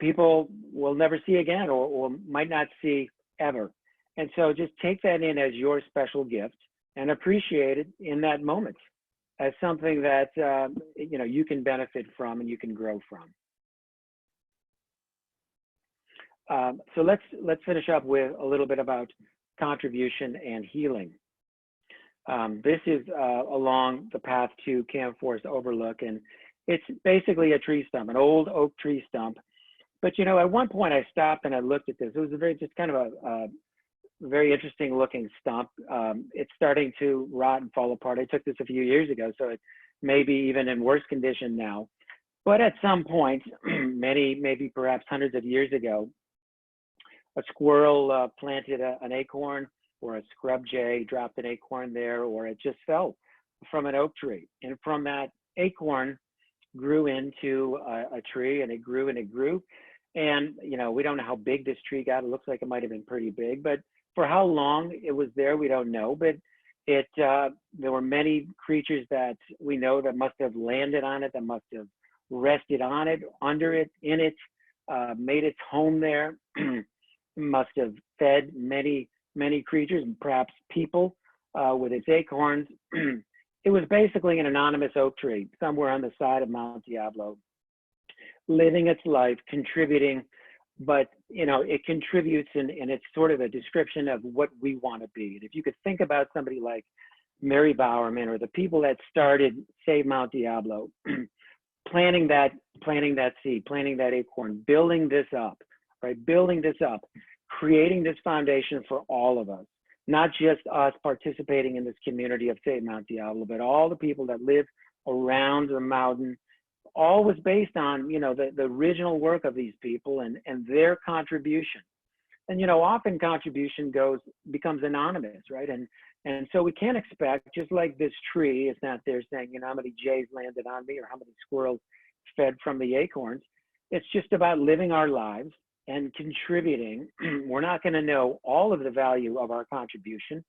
people will never see again or might not see ever. And so just take that in as your special gift and appreciate it in that moment as something that you can benefit from and you can grow from. So let's finish up with a little bit about contribution and healing. This is along the path to Camp Forest Overlook, and it's basically a tree stump, an old oak tree stump. But at one point I stopped and I looked at this. It was just kind of a very interesting looking stump. It's starting to rot and fall apart. I took this a few years ago, so it may be even in worse condition now. But at some point, maybe perhaps hundreds of years ago, a squirrel planted an acorn, or a scrub jay dropped an acorn there, or it just fell from an oak tree. And from that acorn grew into a tree, and it grew and it grew. And, we don't know how big this tree got. It looks like it might've been pretty big, but for how long it was there, we don't know. But there were many creatures that we know that must have landed on it, that must have rested on it, under it, in it, made its home there, must have fed many creatures and perhaps people with its acorns. It was basically an anonymous oak tree somewhere on the side of Mount Diablo, living its life, contributing, but it contributes and it's sort of a description of what we want to be. And if you could think about somebody like Mary Bowerman or the people that started Save Mount Diablo, planting that seed, planting that acorn, building this up, right? Building this up, creating this foundation for all of us, not just us participating in this community of Save Mount Diablo, but all the people that live around the mountain. All was based on, the original work of these people and their contribution. And, often contribution becomes anonymous, right? And so we can't expect, just like this tree is not there saying, how many jays landed on me or how many squirrels fed from the acorns. It's just about living our lives and contributing. We're not going to know all of the value of our contribution,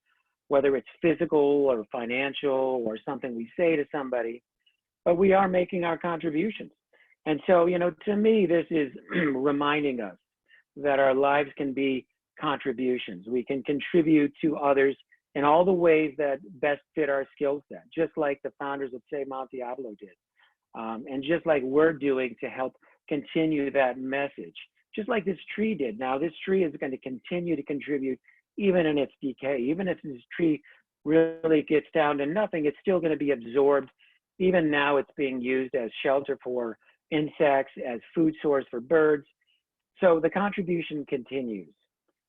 whether it's physical or financial or something we say to somebody, but we are making our contributions. And so, to me, this is reminding us that our lives can be contributions. We can contribute to others in all the ways that best fit our skill set, just like the founders of Save Mount Diablo did. And just like we're doing to help continue that message, just like this tree did. Now, this tree is going to continue to contribute even in its decay. Even if this tree really gets down to nothing, it's still going to be absorbed. Even now, it's being used as shelter for insects, as food source for birds. So the contribution continues.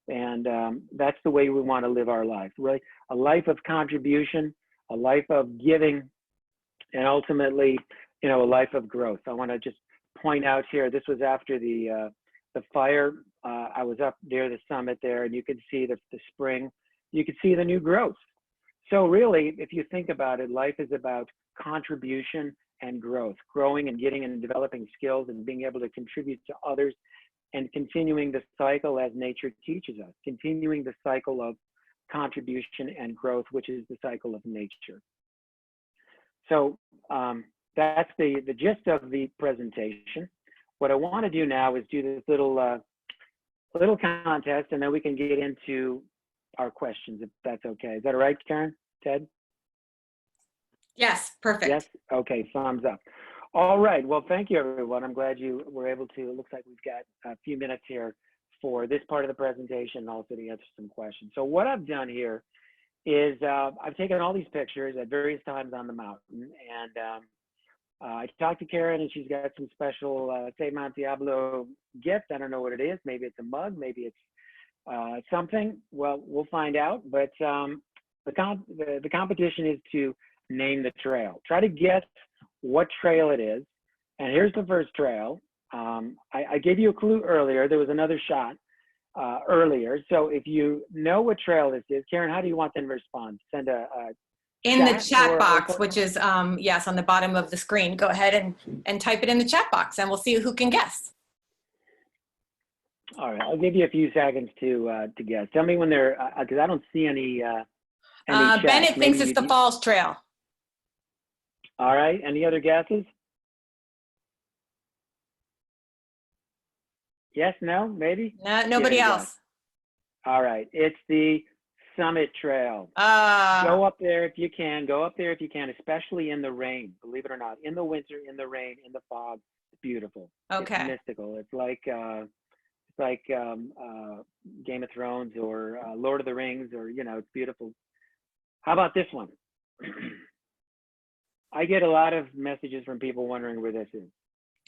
And that's the way we want to live our life, really. A life of contribution, a life of giving, and ultimately, a life of growth. I want to just point out here, this was after the fire. I was up near the summit there, and you could see the spring. You could see the new growth. So really, if you think about it, life is about contribution and growth, growing and getting and developing skills and being able to contribute to others and continuing the cycle as nature teaches us, continuing the cycle of contribution and growth, which is the cycle of nature. So that's the gist of the presentation. What I want to do now is do this little contest, and then we can get into our questions, if that's okay. Is that all right, Karen, Ted? Yes, perfect. Yes? Okay, thumbs up. All right, well, thank you, everyone. I'm glad you were able to. It looks like we've got a few minutes here for this part of the presentation and also to answer some questions. So what I've done here is I've taken all these pictures at various times on the mountain, and I talked to Karen, and she's got some special Save Mount Diablo gift. I don't know what it is. Maybe it's a mug. Maybe it's something. Well, we'll find out. But the competition is to name the trail. Try to guess what trail it is. And here's the first trail. I gave you a clue earlier. There was another shot earlier. So if you know what trail this is, Karen, how do you want them to respond? Send a in the chat box, which is, yes, on the bottom of the screen. Go ahead and type it in the chat box, and we'll see who can guess. All right, I'll give you a few seconds to guess. Tell me when they're, because I don't see any chat. Bennett thinks it's the Falls Trail. All right, any other guesses? Yes, no, maybe? No, nobody else. All right, it's the Summit Trail. Go up there if you can. Go up there if you can, especially in the rain. Believe it or not, in the winter, in the rain, in the fog. It's beautiful. Okay. It's mystical. It's like Game of Thrones or Lord of the Rings, or it's beautiful. How about this one? I get a lot of messages from people wondering where this is.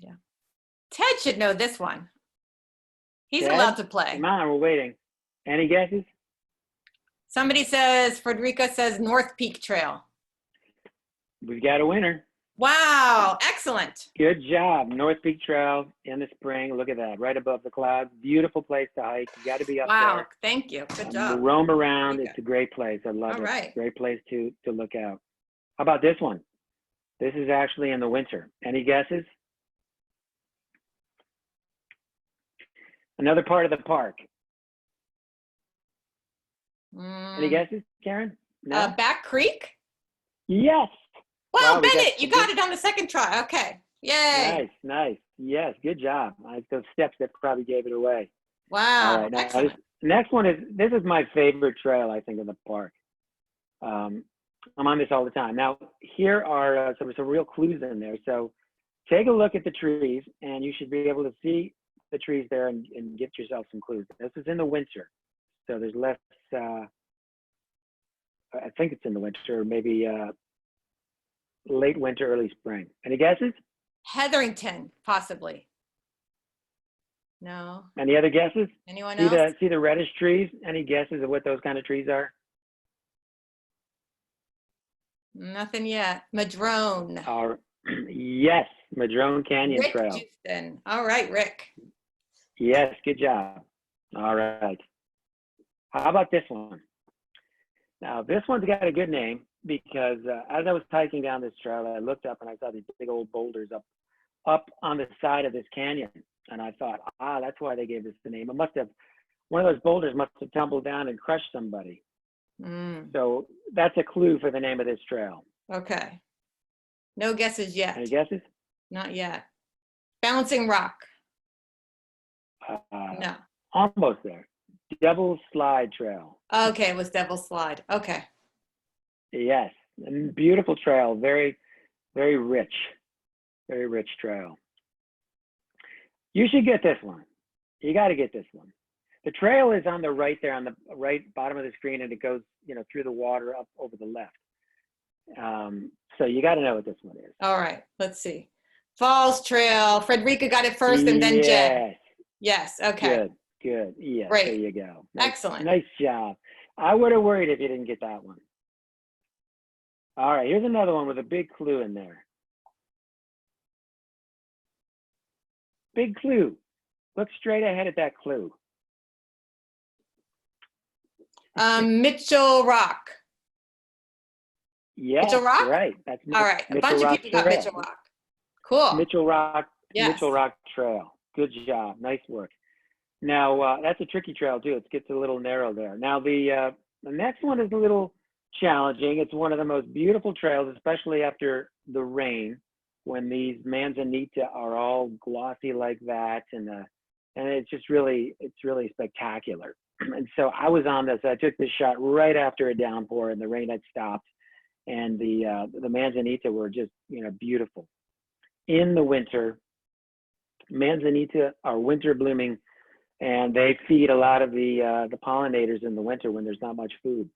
Yeah. Ted should know this one. He's Ted? allowed to play. Come on, we're waiting. Any guesses? Somebody says, Frederica says North Peak Trail. We've got a winner. Wow, excellent. Good job. North Peak Trail in the spring. Look at that, right above the clouds. Beautiful place to hike. You got to be up there. Wow, thank you. Good job. Roam around. It's a great place. I love it. All right. Great place to look out. How about this one? This is actually in the winter. Any guesses? Another part of the park. Any guesses, Karen? No? Back Creek? Yes. Wow, Bennett, you got it on the second try. Okay. Yay. Nice. Yes, good job. Those steps that probably gave it away. Wow. All right, now, excellent. Next one this is my favorite trail, I think, in the park. I'm on this all the time. Now, here are some real clues in there. So take a look at the trees, and you should be able to see the trees there and get yourself some clues. This is in the winter, so there's less, I think it's in the winter, maybe late winter, early spring. Any guesses? Heatherington, possibly. No. Any other guesses? Anyone else? See the reddish trees? Any guesses of what those kind of trees are? Nothing yet. Madrone. Yes, Madrone Canyon Rick Trail. Houston. All right, Rick. Yes, good job. All right. How about this one? Now, this one's got a good name because as I was hiking down this trail, I looked up and I saw these big old boulders up on the side of this canyon. And I thought, that's why they gave this the name. One of those boulders must have tumbled down and crushed somebody. So that's a clue for the name of this trail. Okay. No guesses yet. Any guesses? Not yet. Bouncing Rock. No. Almost there. Devil's Slide Trail. Okay, it was Devil's Slide. Okay. Yes. Beautiful trail. Very, very rich. Very rich trail. You should get this one. You got to get this one. The trail is on the right there, on the right bottom of the screen, and it goes, through the water up over the left. So you got to know what this one is. All right, let's see. Falls Trail. Frederica got it first, and then Jen. Yes. Okay. Good. Yeah. Great. There you go. Excellent. Nice job. I would have worried if you didn't get that one. All right. Here's another one with a big clue in there. Big clue. Look straight ahead at that clue. Mitchell Rock. Yeah. Mitchell Rock? Right. That's all right. A bunch of people got Mitchell Rock. Cool. Mitchell Rock. Yes. Mitchell Rock Trail. Good job. Nice work. Now, that's a tricky trail too. It gets a little narrow there. Now, the next one is a little challenging. It's one of the most beautiful trails, especially after the rain, when these manzanita are all glossy like that, and it's just really, it's really spectacular. And so I was on this. I took this shot right after a downpour, and the rain had stopped, and the manzanita were just, you know, beautiful. In the winter, manzanita are winter blooming, and they feed a lot of the pollinators in the winter when there's not much food.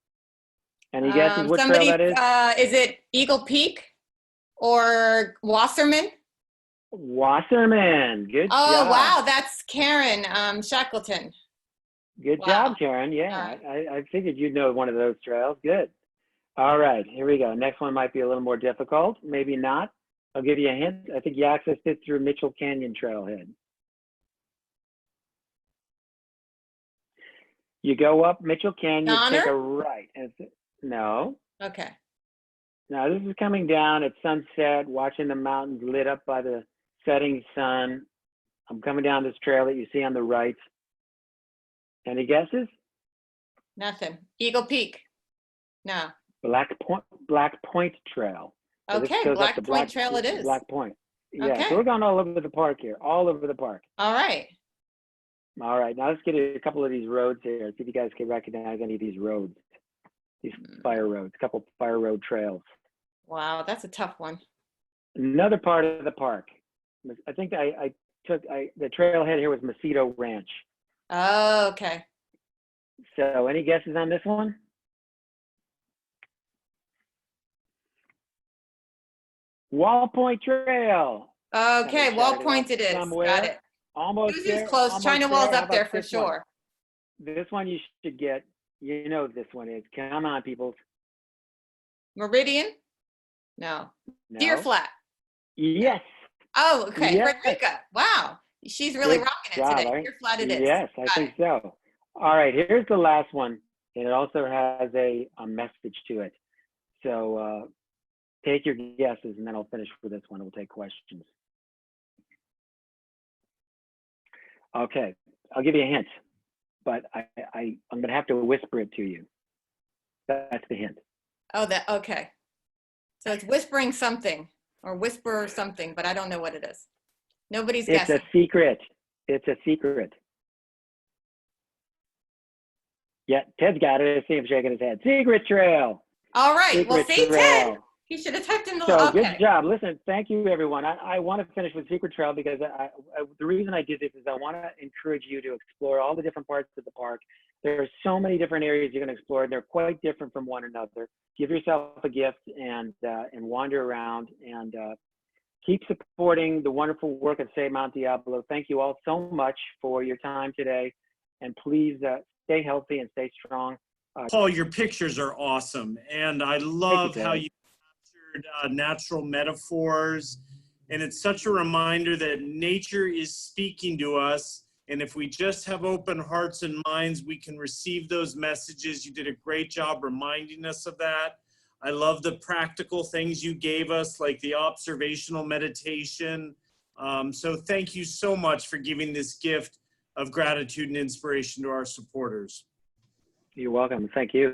Any guesses what trail that is? Is it Eagle Peak or Wasserman? Wasserman. Good job. Oh, wow. That's Karen Shackleton. Good job, Karen. Yeah, I figured you'd know one of those trails. Good. All right, here we go. Next one might be a little more difficult. Maybe not. I'll give you a hint. I think you accessed it through Mitchell Canyon Trailhead. You go up Mitchell Canyon, take a right. No. Okay. Now this is coming down at sunset, watching the mountains lit up by the setting sun. I'm coming down this trail that you see on the right. Any guesses? Nothing. Eagle Peak. No. Black Point Trail. So okay, Black Point Trail it is. Black Point. Yeah, okay. So we're going all over the park here, all over the park. All right. All right, now let's get a couple of these roads here. See if you guys can recognize any of these roads, these fire roads, a couple fire road trails. Wow, that's a tough one. Another part of the park. I think I took the trailhead here was Macedo Ranch. Oh, okay. So any guesses on this one? Wall Point Trail. Okay, Wall Point it is. Somewhere. Got it. Almost Susie's close. almost China Wall's there. up there for sure. This one you should get. You know this one is. Come on, people. Meridian? No. Deer Flat. Yes. Oh, okay. Yes. Frederica. Wow. She's really Good rocking job, it today. right? Deer Flat it is. Yes, I think so. All right, here's the last one. And it also has a message to it. So take your guesses, and then I'll finish with this one. We'll take questions. Okay, I'll give you a hint, but I'm going to have to whisper it to you. That's the hint. Oh, okay. So it's whispering something or whisper something, but I don't know what it is. Nobody's guessing. It's a secret. It's a secret. Yeah, Ted's got it. I see him shaking his head. Secret trail. All right. Secret well, see, trail. Ted, he should have typed in the. So okay. good job. Listen, thank you, everyone. I want to finish with Secret Trail because the reason I did this is I want to encourage you to explore all the different parts of the park. There are so many different areas you're going to explore, and they're quite different from one another. Give yourself a gift and wander around and keep supporting the wonderful work of Save Mount Diablo. Thank you all so much for your time today, and please stay healthy and stay strong. Paul, your pictures are awesome, and I love how you captured natural metaphors, and it's such a reminder that nature is speaking to us, and if we just have open hearts and minds, we can receive those messages. You did a great job reminding us of that. I love the practical things you gave us, like the observational meditation. So thank you so much for giving this gift of gratitude and inspiration to our supporters. You're welcome. Thank you.